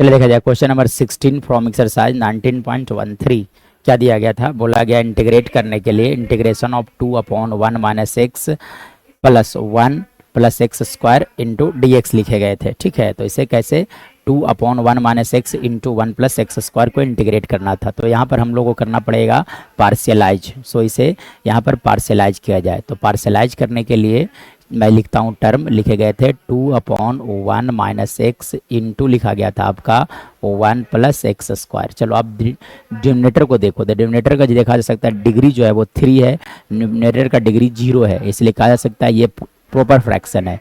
चलिए देखा जाए क्वेश्चन नंबर 16 फ्रॉम एक्सरसाइज 19.13। क्या दिया गया था, बोला गया इंटीग्रेट करने के लिए integration of 2/1 minus x plus 1 plus x square into d x लिखे गए थे। ठीक है, तो इसे कैसे 2/1 minus x into 1 plus x square को इंटीग्रेट करना था। तो यहाँ पर हम लोग को करना पड़ेगा पार्शियलाइज। सो इसे यहाँ पर पार्शियलाइज किया जाए। तो पार्शियलाइज करने के लिए मैं लिखता हूँ, टर्म लिखे गए थे 2/1 माइनस एक्स इंटू लिखा गया था आपका 1 प्लस एक्स स्क्वायर। चलो आप डिनोमिनेटर को देखो, तो डिनोमिनेटर का देखा जा सकता है डिग्री जो है वो 3 है, न्यूमरेटर का डिग्री 0 है, इसलिए कहा जा सकता है ये प्रॉपर फ्रैक्शन है।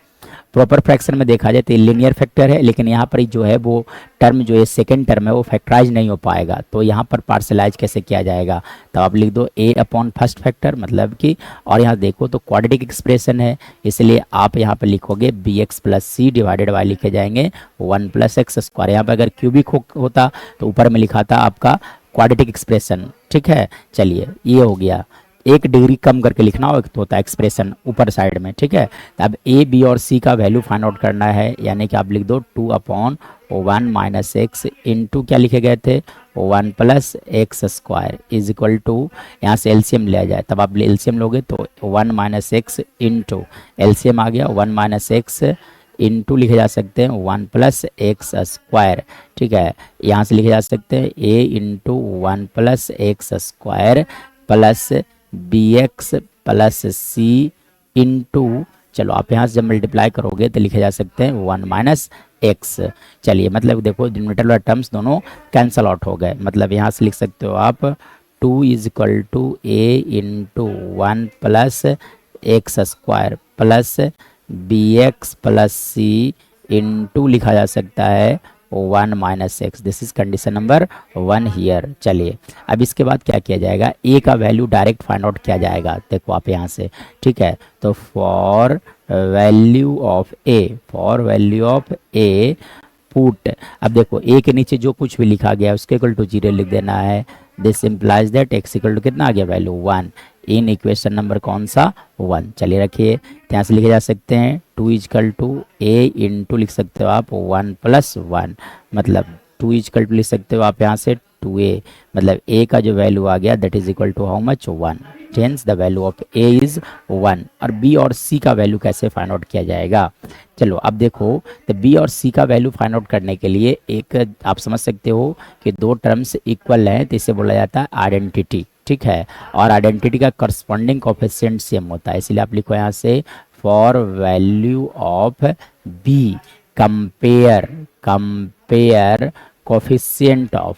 प्रॉपर फ्रैक्शन में देखा जाए तो लीनियर फैक्टर है, लेकिन यहाँ पर जो है वो टर्म जो है सेकंड टर्म है वो फैक्टराइज नहीं हो पाएगा। तो यहाँ पर पार्शलाइज कैसे किया जाएगा, तो आप लिख दो a अपॉन फर्स्ट फैक्टर, मतलब कि, और यहाँ देखो तो क्वाड्रेटिक एक्सप्रेशन है, इसलिए आप यहाँ पर लिखोगे bx plus C divided by लिखे जाएंगे 1 प्लस एक्स स्क्वायर। यहाँ पर अगर क्यूबिक होता तो ऊपर में लिखा था आपका क्वाड्रेटिक एक्सप्रेशन। ठीक है, चलिए ये हो गया। एक डिग्री कम करके लिखना हो, एक तो होता है एक्सप्रेशन ऊपर साइड में। ठीक है, तो अब ए बी और सी का वैल्यू फाइंड आउट करना है, यानी कि आप लिख दो 2/1 माइनस एक्स इंटू क्या लिखे गए थे 1 plus x square is equal to, यहाँ से एलसीएम लिया जाए, तब आप एलसीएम लोगे तो 1 माइनस एक्स इंटू एलसीएम आ गया 1 माइनस एक्स इंटू लिखे जा सकते हैं 1 प्लस एक्स स्क्वायर। ठीक है, यहाँ से लिखे जा सकते हैं a into 1 plus x square plus bx plus C into, चलो आप यहाँ से जब मल्टीप्लाई करोगे तो लिखे जा सकते हैं 1 माइनस एक्स। चलिए मतलब देखो डिनोमिनेटर वाले टर्म्स दोनों कैंसल आउट हो गए, मतलब यहाँ से लिख सकते हो आप 2 is equal to a into 1 plus x square plus bx plus C into लिखा जा सकता है 1 minus X. This is condition number 1 here. चलिए अब इसके बाद क्या किया जाएगा, ए का वैल्यू डायरेक्ट फाइंड आउट किया जाएगा। देखो आप यहाँ से, ठीक है, तो for value of A, for value of A put, अब देखो ए के नीचे जो कुछ भी लिखा गया है उसके इक्वल टू 0 लिख देना है। This implies that X equal to कितना आ गया वैल्यू 1 इन इक्वेशन नंबर कौन सा 1। चलिए रखिए, यहाँ से लिखे जा सकते हैं 2 इजकल टू ए इंटू लिख सकते हो आप 1 प्लस 1, मतलब 2 इजकल टू लिख सकते हो आप यहाँ से 2a, मतलब a का जो वैल्यू आ गया that is equal to how much 1, hence the value of a is 1। और b और c का वैल्यू कैसे फाइंड आउट किया जाएगा, चलो अब देखो, तो b और c का वैल्यू फाइंड आउट करने के लिए एक आप समझ सकते हो कि दो टर्म्स इक्वल हैं, तो इसे बोला जाता है आइडेंटिटी। ठीक है, और आइडेंटिटी का करस्पॉन्डिंग कोफिशिएंट सेम होता है, इसलिए आप लिखो यहाँ से for value of b compare, compare coefficient of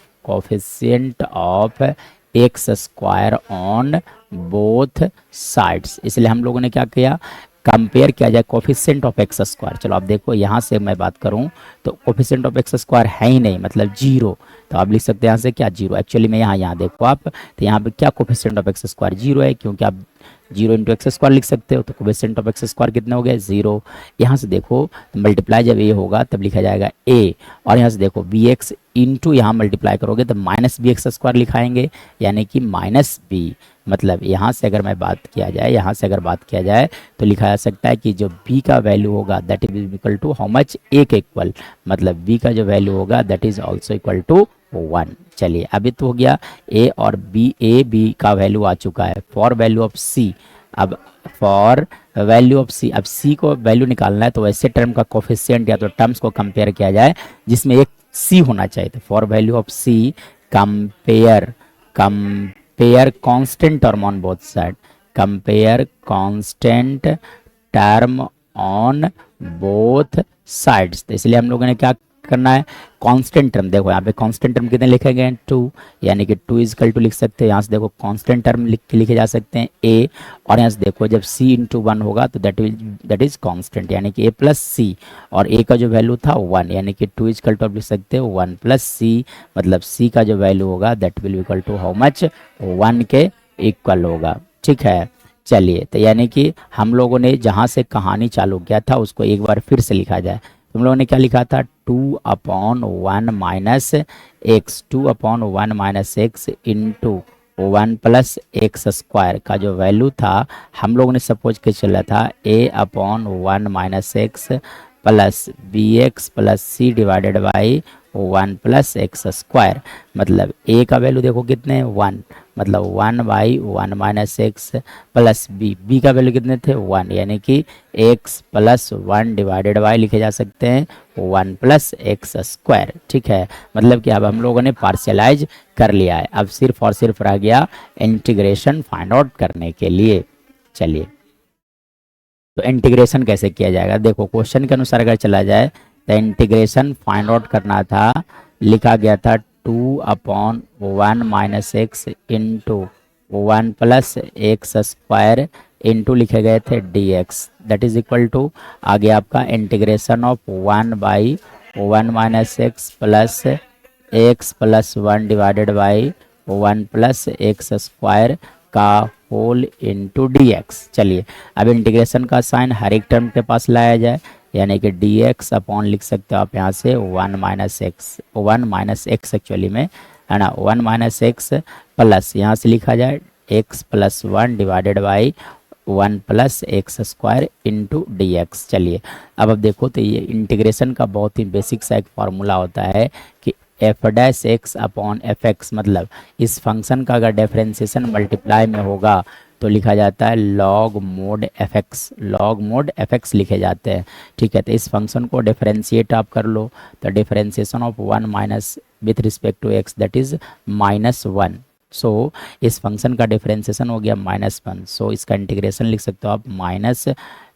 x square on both sides. इसलिए हम लोगों ने क्या किया, कंपेयर किया जाए कोफिशिएंट ऑफ एक्स स्क्वायर। चलो आप देखो यहाँ से मैं बात करूँ तो कोफिशिएंट ऑफ एक्स स्क्वायर है ही नहीं, मतलब 0, तो आप लिख सकते हैं यहाँ से क्या 0। एक्चुअली में यहाँ देखो आप, तो यहाँ पे क्या कोफिशिएंट ऑफ एक्स स्क्वायर 0 है, क्योंकि आप 0 इंटू एक्स स्क्वायर लिख सकते हो, तो कोफिशिएंट ऑफ एक्स स्क्वायर कितने हो गए 0। यहाँ से देखो मल्टीप्लाई जब ये होगा तब लिखा जाएगा a, और यहाँ से देखो बी एक्स इंटू यहाँ मल्टीप्लाई करोगे तो माइनस बी एक्स स्क्वायर लिखाएंगे, यानी कि माइनस b, मतलब यहाँ से अगर मैं बात किया जाए, यहाँ से अगर बात किया जाए तो लिखा जा सकता है कि जो b का वैल्यू होगा that is equal to how much a के इक्वल, मतलब b का जो वैल्यू होगा that is also equal to 1। चलिए अभी तो हो गया a और b, a b का वैल्यू आ चुका है। फॉर वैल्यू ऑफ c, अब फॉर वैल्यू ऑफ c, अब c को वैल्यू निकालना है तो ऐसे टर्म का कोफिशिएंट या तो टर्म्स को कंपेयर किया जाए जिसमें एक c होना चाहिए। तो for value of c compare, compare constant term on both side, compare constant term on both sides. तो इसलिए हम लोगों ने क्या करना है, कांस्टेंट टर्म, देखो यहाँ पे कांस्टेंट टर्म कितने लिखे गए हैं 2, यानी कि 2 इजकल टू लिख सकते हैं। यहाँ से देखो कांस्टेंट टर्म लिखे जा सकते हैं a, और यहाँ से देखो जब c इंटू 1 होगा तो दैट इज कांस्टेंट, यानी कि a प्लस सी, और a का जो वैल्यू था 1, यानी कि 2 इजकल टू आप लिख सकते हो 1 प्लस सी, मतलब c का जो वैल्यू होगा that will equal to how much 1 के इक्वल होगा। ठीक है, चलिए, तो यानी कि हम लोगों ने जहाँ से कहानी चालू किया था उसको एक बार फिर से लिखा जाए। तुम लोगों ने क्या लिखा था 2/1 minus x, 2/1 minus x into 1 plus x square का जो वैल्यू था हम लोगों ने सपोज के चला था a/1 minus x plus B X plus C divided by 1 plus x square. मतलब ए का वैल्यू देखो कितने 1, मतलब 1 by 1 minus x plus B का वैल्यू कितने थे 1, यानी कि एक्स प्लस 1 डिवाइडेड बाई लिखे जा सकते हैं 1 प्लस एक्स स्क्वायर। ठीक है, मतलब कि अब हम लोगों ने पार्शियलाइज कर लिया है, अब सिर्फ और सिर्फ रह गया इंटीग्रेशन फाइंड आउट करने के लिए। चलिए, तो इंटीग्रेशन कैसे किया जाएगा, देखो क्वेश्चन के अनुसार अगर चला जाए तो इंटीग्रेशन फाइंड आउट करना था, लिखा गया था 2/1 minus x into 1 plus x square into लिखे गए थे d x, that is equal to आ गया आपका integration of 1 by 1 minus x plus 1 divided by 1 plus x square का होल इंटू डी एक्स। चलिए, अब इंटीग्रेशन का साइन हर एक टर्म के पास लाया जाए, यानी कि डी एक्स अपॉन लिख सकते हो आप यहाँ से 1 माइनस एक्स एक्चुअली में है ना, 1 माइनस एक्स प्लस यहाँ से लिखा जाए x plus 1 divided by 1 plus x square into d x. चलिए, अब देखो तो ये इंटीग्रेशन का बहुत ही बेसिक सा एक फार्मूला होता है कि F dash x upon F x, मतलब इस फंक्शन का अगर डिफरेंशिएशन मल्टीप्लाई में होगा तो लिखा जाता है लॉग मोड एफ एक्स लिखे जाते हैं। ठीक है, तो इस फंक्शन को डिफरेंशिएट आप कर लो, तो differentiation of 1 minus with respect to X that is -1। So इस फंक्शन का डिफरेंशिएशन हो गया -1, सो इसका इंटीग्रेशन लिख सकते हो आप minus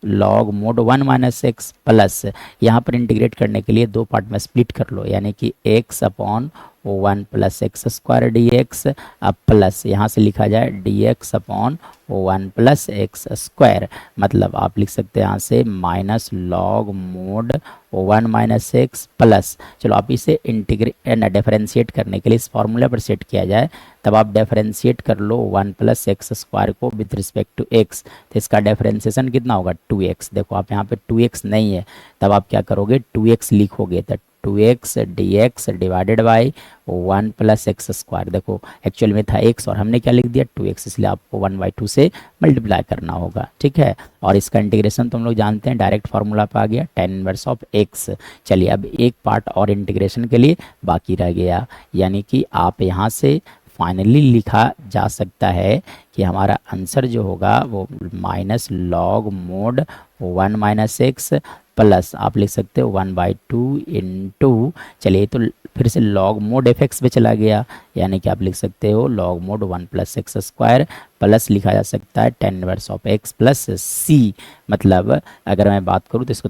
log mod 1 minus x plus, यहाँ पर इंटीग्रेट करने के लिए दो पार्ट में स्प्लिट कर लो, यानी कि x upon 1 plus x square D x, अब प्लस यहाँ से लिखा जाए D x upon 1 plus x square, मतलब आप लिख सकते हैं यहाँ से minus log mod 1 minus x plus, चलो आप इसे डिफरेंशिएट करने के लिए इस फॉर्मूले पर सेट किया जाए, तब आप डिफरेंशिएट कर लो 1 प्लस एक्स स्क्वायर को विथ रिस्पेक्ट टू एक्स, तो इसका डिफरेंशिएशन कितना होगा 2x। देखो आप यहाँ पे 2x नहीं है, तब आप क्या करोगे 2x लिखोगे, तो 2x dx divided by 1 plus x square, देखो एक्चुअल में था x और हमने क्या लिख दिया 2x, इसलिए आपको 1/2 से मल्टीप्लाई करना होगा। ठीक है, और इसका इंटीग्रेशन तो हम लोग जानते हैं, डायरेक्ट फार्मूला पे आ गया tan इनवर्स ऑफ x। चलिए, अब एक पार्ट और इंटीग्रेशन के लिए बाकी रह गया, यानी कि आप यहाँ से फाइनली लिखा जा सकता है कि हमारा आंसर जो होगा वो minus log mod 1 minus x plus आप लिख सकते हो 1/2 इंटू, चलिए तो फिर से लॉग मोड एफ एक्स पे चला गया, यानी कि आप लिख सकते हो log mod 1 plus x square plus लिखा जा सकता है tan inverse of x plus c. मतलब अगर मैं बात करूँ तो इसको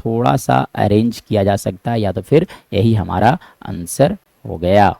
थोड़ा सा अरेंज किया जा सकता है, या तो फिर यही हमारा आंसर हो गया।